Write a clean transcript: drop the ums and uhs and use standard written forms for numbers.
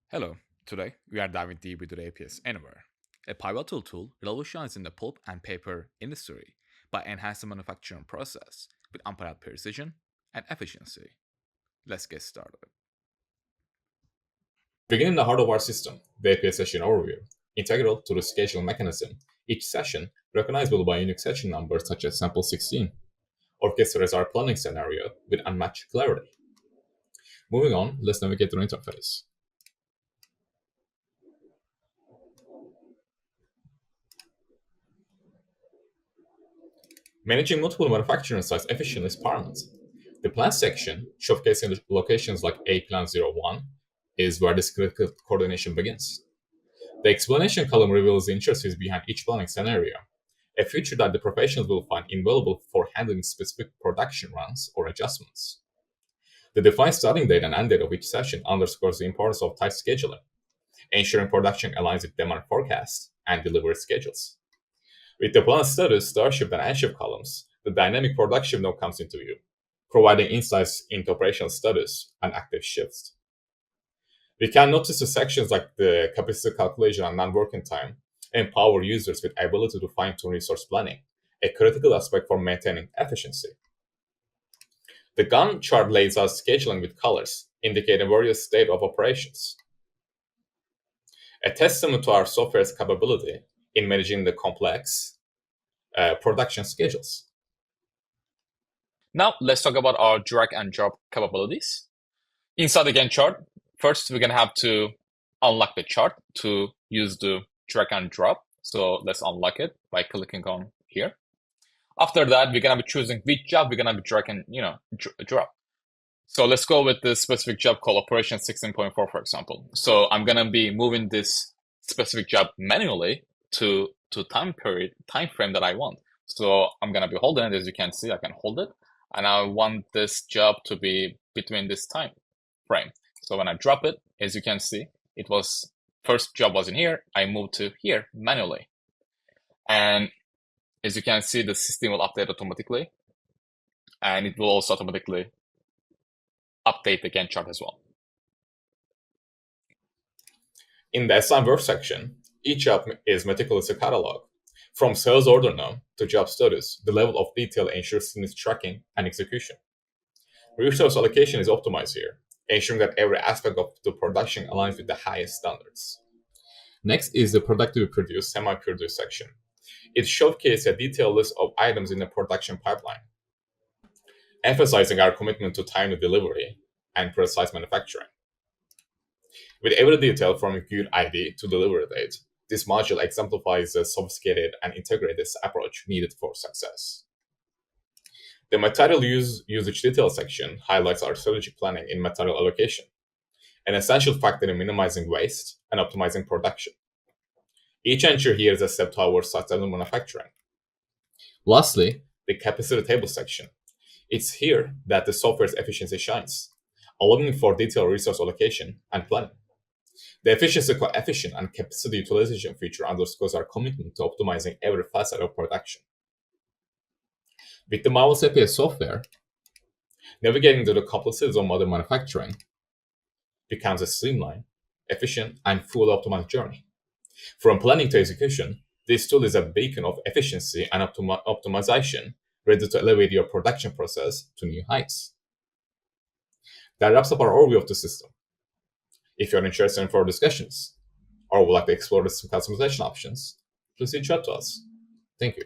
Hello, today we are diving deep into the APS AnyWare, a pivotal tool revolutionizing the pulp and paper industry by enhancing the manufacturing process with unparalleled precision and efficiency. Let's get started. Beginning the heart of our system, the APS session overview, integral to the scheduling mechanism, each session, recognizable by unique session numbers such as sample 16, orchestrates our planning scenario with unmatched clarity. Moving on, let's navigate the interface. Managing multiple manufacturing sites efficiently is paramount. The plan section, showcasing the locations like A Plan 01, is where this critical coordination begins. The explanation column reveals the intricacies behind each planning scenario, a feature that the professionals will find invaluable for handling specific production runs or adjustments. The defined starting date and end date of each session underscores the importance of tight scheduling, ensuring production aligns with demand forecasts and delivery schedules. With the plan status, start shift, and end shift columns, the dynamic production node comes into view, providing insights into operational status and active shifts. We can notice the sections like the capacity calculation and non-working time empower users with ability to fine-tune resource planning, a critical aspect for maintaining efficiency. The Gantt chart lays out scheduling with colors, indicating various state of operations, a testament to our software's capability in managing the complex production schedules. Now let's talk about our drag and drop capabilities. Inside the Gantt chart, first we're going to have to unlock the chart to use the drag and drop. So let's unlock it by clicking on here. After that, we're going to be choosing which job we're going to be drag and drop. So let's go with this specific job called operation 16.4, for example. So I'm going to be moving this specific job manually to time frame that I want. So I'm going to be holding it. As you can see, I can hold it. And I want this job to be between this time frame. So when I drop it, as you can see, it was first job was in here. I moved to here manually. And as you can see, the system will update automatically. And it will also automatically update the Gantt chart as well. In the assign work section, each job is meticulously cataloged. From sales order node to job status, the level of detail ensures seamless tracking and execution. Resource allocation is optimized here, ensuring that every aspect of the production aligns with the highest standards. Next is the productively produced, semi-produced section. It showcases a detailed list of items in the production pipeline, emphasizing our commitment to timely delivery and precise manufacturing. With every detail from good ID to delivery date, this module exemplifies the sophisticated and integrated approach needed for success. The material usage detail section highlights our strategic planning in material allocation, an essential factor in minimizing waste and optimizing production. Each entry here is a step towards sustainable manufacturing. Lastly, the capacity table section. It's here that the software's efficiency shines, allowing for detailed resource allocation and planning. The efficiency coefficient and capacity utilization feature underscores our commitment to optimizing every facet of production. With the marvelous APS software, navigating through the complexities of modern manufacturing becomes a streamlined, efficient, and fully optimized journey. From planning to execution, this tool is a beacon of efficiency and optimization, ready to elevate your production process to new heights. That wraps up our overview of the system. If you're interested in further discussions or would like to explore some customization options, please reach out to us. Thank you.